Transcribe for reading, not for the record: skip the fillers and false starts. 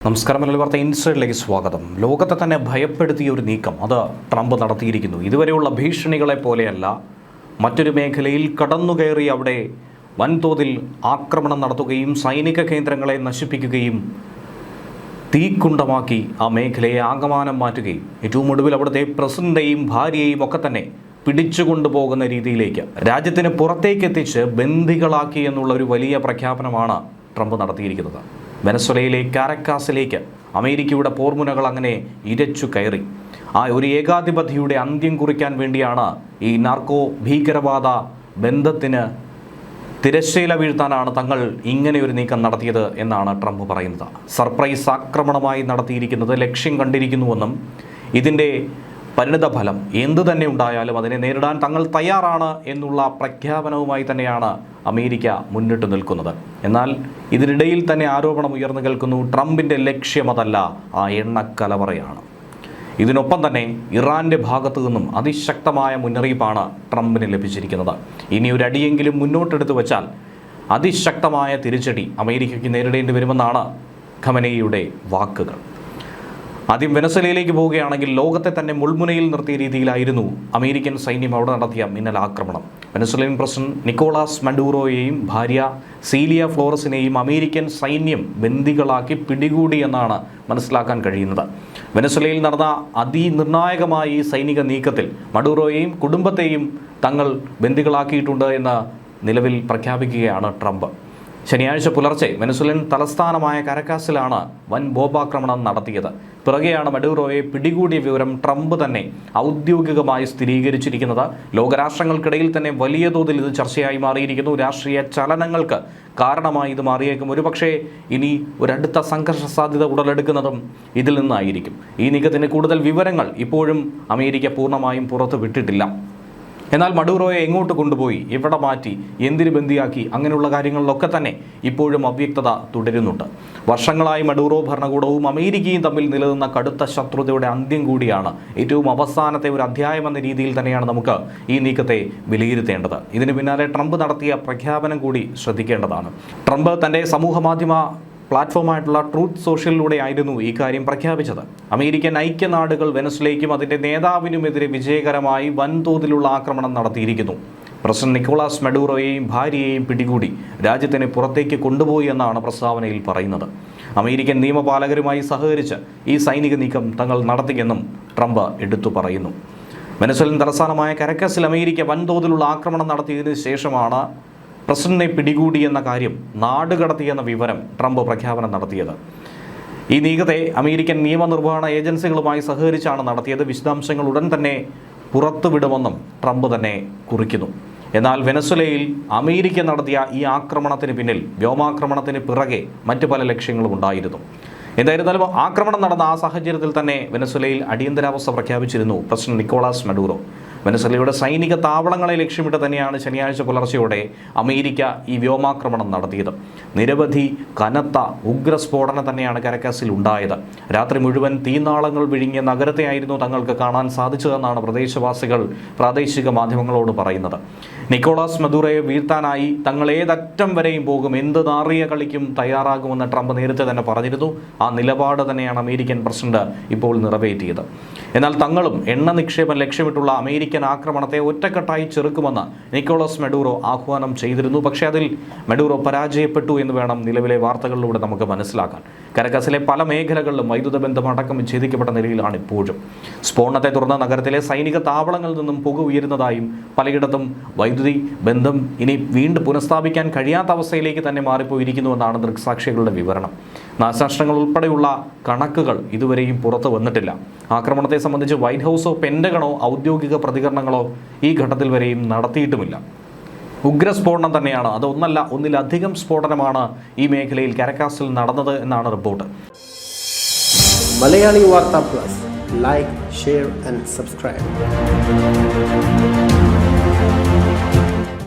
നമസ്കാരം. മലയാളി വാർത്ത ഇൻസൈഡിലേക്ക് സ്വാഗതം. ലോകത്തെ തന്നെ ഭയപ്പെടുത്തിയ ഒരു നീക്കം അത് ട്രംപ് നടത്തിയിരിക്കുന്നു. ഇതുവരെയുള്ള ഭീഷണികളെ പോലെയല്ല, മറ്റൊരു മേഖലയിൽ കടന്നുകയറി അവിടെ വൻതോതിൽ ആക്രമണം നടത്തുകയും സൈനിക കേന്ദ്രങ്ങളെ നശിപ്പിക്കുകയും തീക്കുണ്ടമാക്കി ആ മേഖലയെ ആകമാനം മാറ്റുകയും ഏറ്റവും ഒടുവിൽ അവിടുത്തെ പ്രസിഡന്റിനെയും ഭാര്യയെയും ഒക്കെ തന്നെ പിടിച്ചുകൊണ്ടുപോകുന്ന രീതിയിലേക്ക് രാജ്യത്തിന് പുറത്തേക്ക് എത്തിച്ച് ബന്ദികളാക്കി എന്നുള്ള ഒരു വലിയ പ്രഖ്യാപനമാണ് ട്രംപ് നടത്തിയിരിക്കുന്നത്. വെനസ്വേലയിലെ കാരക്കാസിലേക്ക് അമേരിക്കയുടെ പോർമുനകൾ അങ്ങനെ ഇരച്ചു കയറി. ആ ഒരു ഏകാധിപതിയുടെ അന്ത്യം കുറിക്കാൻ വേണ്ടിയാണ് ഈ നാർക്കോ ഭീകരവാദ ബന്ധത്തിന് തിരശ്ശീല വീഴ്ത്താനാണ് തങ്ങൾ ഇങ്ങനെ ഒരു നീക്കം നടത്തിയത് എന്നാണ് ട്രംപ് പറയുന്നത്. സർപ്രൈസ് ആക്രമണമായി നടത്തിയിരിക്കുന്നത് ലക്ഷ്യം കണ്ടിരിക്കുന്നുവെന്നും ഇതിൻ്റെ പരിണിതഫലം എന്തു തന്നെ ഉണ്ടായാലും അതിനെ നേരിടാൻ തങ്ങൾ തയ്യാറാണ് എന്നുള്ള പ്രഖ്യാപനവുമായി തന്നെയാണ് അമേരിക്ക മുന്നിട്ട് നിൽക്കുന്നത്. എന്നാൽ ഇതിനിടയിൽ തന്നെ ആരോപണം ഉയർന്നു കേൾക്കുന്നു. ട്രംപിൻ്റെ ലക്ഷ്യം അതല്ല, ആ എണ്ണക്കലവറയാണ്. ഇതിനൊപ്പം തന്നെ ഇറാൻ്റെ ഭാഗത്തു നിന്നും അതിശക്തമായ മുന്നറിയിപ്പാണ് ട്രംപിന് ലഭിച്ചിരിക്കുന്നത്. ഇനി ഒരു അടിയെങ്കിലും മുന്നോട്ടെടുത്ത് വച്ചാൽ അതിശക്തമായ തിരിച്ചടി അമേരിക്കയ്ക്ക് നേരിടേണ്ടി വരുമെന്നാണ് ഖമനേയിയുടെ വാക്കുകൾ. ആദ്യം വെനസ്വേലയിലേക്ക് പോവുകയാണെങ്കിൽ ലോകത്തെ തന്നെ മുൾമുനയിൽ നിർത്തിയ രീതിയിലായിരുന്നു അമേരിക്കൻ സൈന്യം അവിടെ നടത്തിയ മിന്നൽ ആക്രമണം. വെനസ്വേലൻ പ്രസിഡന്റ് നിക്കോളാസ് മഡൂറോയെയും ഭാര്യ സീലിയ ഫ്ലോറസിനെയും അമേരിക്കൻ സൈന്യം ബന്ദികളാക്കി പിടികൂടി എന്നാണ് മനസ്സിലാക്കാൻ കഴിയുന്നത്. വെനസ്വേലയിൽ നടന്ന അതിനിർണായകമായ ഈ സൈനിക നീക്കത്തിൽ മഡൂറോയെയും കുടുംബത്തെയും തങ്ങൾ ബന്ദികളാക്കിയിട്ടുണ്ട് എന്ന് നിലവിൽ പ്രഖ്യാപിക്കുകയാണ് ട്രംപ്. ശനിയാഴ്ച പുലർച്ചെ വെനസ്വേലൻ തലസ്ഥാനമായ കാരക്കാസിലാണ് വൻ ബോംബാക്രമണം നടത്തിയത്. പിറകെയാണ് മഡൂറോയെ പിടികൂടിയ വിവരം ട്രംപ് തന്നെ ഔദ്യോഗികമായി സ്ഥിരീകരിച്ചിരിക്കുന്നത്. ലോകരാഷ്ട്രങ്ങൾക്കിടയിൽ തന്നെ വലിയ തോതിൽ ഇത് ചർച്ചയായി മാറിയിരിക്കുന്നു. രാഷ്ട്രീയ ചലനങ്ങൾക്ക് കാരണമായി ഇത് മാറിയേക്കും. ഒരുപക്ഷേ ഇനി ഒരടുത്ത സംഘർഷ സാധ്യത ഉടലെടുക്കുന്നതും ഇതിൽ നിന്നായിരിക്കും. ഈ നീക്കത്തിന് കൂടുതൽ വിവരങ്ങൾ ഇപ്പോഴും അമേരിക്ക പൂർണ്ണമായും പുറത്തു വിട്ടിട്ടില്ല. എന്നാൽ മഡൂറോയെ എങ്ങോട്ട് കൊണ്ടുപോയി, എവിടെ മാറ്റി, എന്തിന് ബന്ദിയാക്കി, അങ്ങനെയുള്ള കാര്യങ്ങളിലൊക്കെ തന്നെ ഇപ്പോഴും അവ്യക്തത തുടരുന്നുണ്ട്. വർഷങ്ങളായി മഡൂറോ ഭരണകൂടവും അമേരിക്കയും തമ്മിൽ നിലനിന്ന കടുത്ത ശത്രുതയുടെ അന്ത്യം കൂടിയാണ്. ഏറ്റവും അവസാനത്തെ ഒരു അധ്യായം എന്ന രീതിയിൽ തന്നെയാണ് നമുക്ക് ഈ നീക്കത്തെ വിലയിരുത്തേണ്ടത്. ഇതിന് പിന്നാലെ ട്രംപ് നടത്തിയ പ്രഖ്യാപനം കൂടി ശ്രദ്ധിക്കേണ്ടതാണ്. ട്രംപ് തൻ്റെ സമൂഹ മാധ്യമ പ്ലാറ്റ്ഫോമായിട്ടുള്ള ട്രൂത്ത് സോഷ്യലിലൂടെ ആയിരുന്നു ഈ കാര്യം പ്രഖ്യാപിച്ചത്. അമേരിക്കൻ ഐക്യനാടുകൾ വെനസ്വേലയ്ക്കും അതിൻ്റെ നേതാവിനുമെതിരെ വിജയകരമായി വൻതോതിലുള്ള ആക്രമണം നടത്തിയിരിക്കുന്നു. പ്രസിഡന്റ് നിക്കോളാസ് മഡൂറോയെയും ഭാര്യയെയും പിടികൂടി രാജ്യത്തിന് പുറത്തേക്ക് കൊണ്ടുപോയി എന്നാണ് പ്രസ്താവനയിൽ പറയുന്നത്. അമേരിക്കൻ നിയമപാലകരുമായി സഹകരിച്ച് ഈ സൈനിക നീക്കം തങ്ങൾ നടത്തിയെന്നും ട്രംപ് എടുത്തു പറയുന്നു. വെനസ്വേലൻ തലസ്ഥാനമായ കാരക്കാസിൽ അമേരിക്ക വൻതോതിലുള്ള ആക്രമണം നടത്തിയതിനു ശേഷമാണ് പ്രസിഡന്റിനെ പിടികൂടിയെന്ന കാര്യം നാടുകടത്തിയെന്ന വിവരം ട്രംപ് പ്രഖ്യാപനം നടത്തിയത്. ഈ നീക്കത്തെ അമേരിക്കൻ നിയമനിർവഹണ ഏജൻസികളുമായി സഹകരിച്ചാണ് നടത്തിയത്. വിശദാംശങ്ങൾ ഉടൻ തന്നെ പുറത്തുവിടുമെന്നും ട്രംപ് തന്നെ കുറിക്കുന്നു. എന്നാൽ വെനസ്വേലയിൽ അമേരിക്ക നടത്തിയ ഈ ആക്രമണത്തിന് പിന്നിൽ, വ്യോമാക്രമണത്തിന് പിറകെ മറ്റു പല ലക്ഷ്യങ്ങളും ഉണ്ടായിരുന്നു. എന്തായിരുന്നാലും ആക്രമണം നടന്ന ആ സാഹചര്യത്തിൽ തന്നെ വെനസ്വേലയിൽ അടിയന്തരാവസ്ഥ പ്രഖ്യാപിച്ചിരുന്നു പ്രസിഡന്റ് നിക്കോളാസ് മഡൂറോ. വെനസ്വേലയുടെ സൈനിക താവളങ്ങളെ ലക്ഷ്യമിട്ട് തന്നെയാണ് ശനിയാഴ്ച പുലർച്ചെയോടെ അമേരിക്ക ഈ വ്യോമാക്രമണം നടത്തിയത്. നിരവധി കനത്ത ഉഗ്രസ്ഫോടനം തന്നെയാണ് കാരക്കാസിൽ ഉണ്ടായത്. രാത്രി മുഴുവൻ തീനാളങ്ങൾ വിഴുങ്ങിയ നഗരത്തെയായിരുന്നു തങ്ങൾക്ക് കാണാൻ സാധിച്ചതെന്നാണ് പ്രദേശവാസികൾ പ്രാദേശിക മാധ്യമങ്ങളോട് പറയുന്നത്. നിക്കോളാസ് മഡൂറോയെ വീഴ്ത്താനായി തങ്ങൾ ഏതറ്റം വരെയും പോകും, എന്ത് നാറിയ കളിക്കും തയ്യാറാകുമെന്ന് ട്രംപ് നേരത്തെ തന്നെ പറഞ്ഞിരുന്നു. ആ നിലപാട് തന്നെയാണ് അമേരിക്കൻ പ്രസിഡന്റ് ഇപ്പോൾ നിറവേറ്റിയത്. എന്നാൽ തങ്ങളും എണ്ണ നിക്ഷേപം ലക്ഷ്യമിട്ടുള്ള അമേരിക്കൻ ആക്രമണത്തെ ഒറ്റക്കെട്ടായി ചെറുക്കുമെന്ന് നിക്കോളാസ് മഡൂറോ ആഹ്വാനം ചെയ്തിരുന്നു. പക്ഷേ അതിൽ മഡൂറോ പരാജയപ്പെട്ടു എന്ന് വേണം നിലവിലെ വാർത്തകളിലൂടെ നമുക്ക് മനസ്സിലാക്കാൻ. കാരക്കാസിലെ പല മേഖലകളിലും വൈദ്യുത ബന്ധം അടക്കം വിച്ഛേദിക്കപ്പെട്ട നിലയിലാണ് ഇപ്പോഴും. സ്ഫോടനത്തെ തുടർന്ന് നഗരത്തിലെ സൈനിക താവളങ്ങളിൽ നിന്നും പുക ഉയരുന്നതായും പലയിടത്തും വൈദ്യുതി ബന്ധം ഇനി വീണ്ടും പുനഃസ്ഥാപിക്കാൻ കഴിയാത്ത അവസ്ഥയിലേക്ക് തന്നെ മാറിപ്പോയിരിക്കുന്നുവെന്നാണ് ദൃക്സാക്ഷികളുടെ വിവരണം. നാശനഷ്ടങ്ങൾ ഉൾപ്പെടെയുള്ള കണക്കുകൾ ഇതുവരെയും പുറത്തു വന്നിട്ടില്ല. ആക്രമണത്തെ സംബന്ധിച്ച് വൈറ്റ് ഹൗസോ പെൻറ്റഗണോ ഔദ്യോഗിക പ്രതികരണങ്ങളോ ഈ ഘട്ടത്തിൽ വരെയും നടത്തിയിട്ടുമില്ല. ഉഗ്രസ്ഫോടനം തന്നെയാണ്, അത് ഒന്നിലധികം സ്ഫോടനമാണ് ഈ മേഖലയിൽ കാരക്കാസിൽ നടന്നത് എന്നാണ് റിപ്പോർട്ട്. മലയാളി വാർത്ത plus, like, share and subscribe.